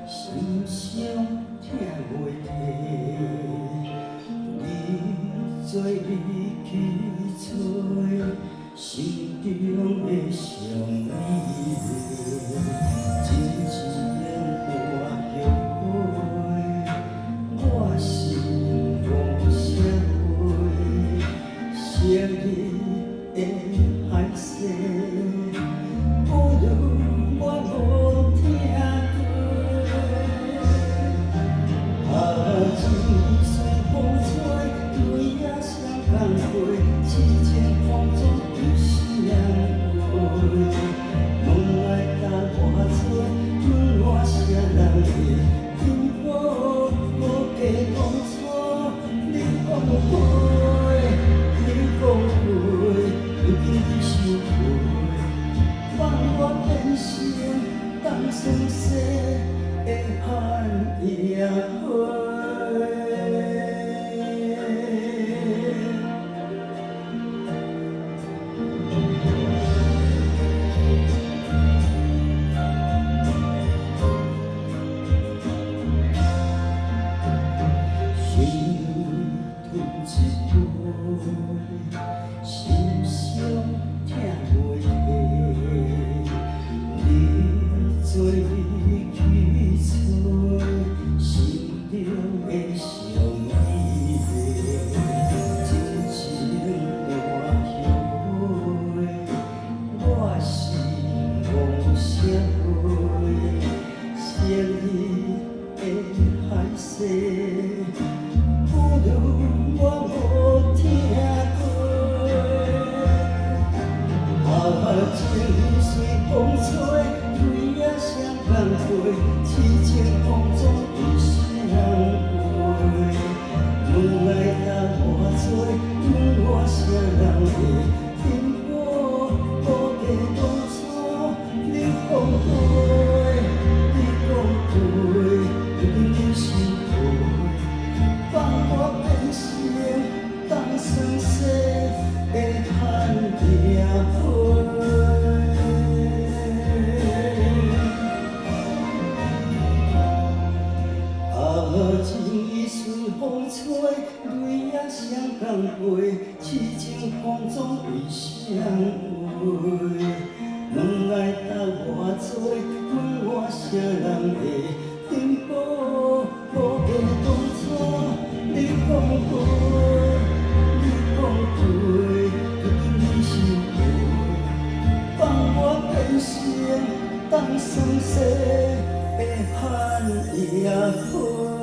心伤疼袂停，你做你去找，心中的上美丽，真情换后悔，我心往啥回？想你的海誓，不如我无听过。情随风吹，泪也双共飞，痴情风中有谁陪？问爱搭偌多，问我啥人会幸福？无计当初，你讲过，你讲过，如今你收回，放我变成当生死的寒夜花。心伤疼袂停，你做你去找，心中的上美丽，真情换后悔，我心往啥回？想你的海誓，不如我无听过。情随风吹，泪也双共飞，痴情风中有谁陪？问爱搭偌多，问我啥人会幸福？无计当初，你讲过，你讲过，如今你收回，放我变成当生死的寒夜花。情已随风吹，泪也双共飞，痴情风中为谁陪？问爱搭偌多，问我啥人会幸福？无计当初，你讲过，你讲过，如今你收回，放我变成当生死的寒夜花。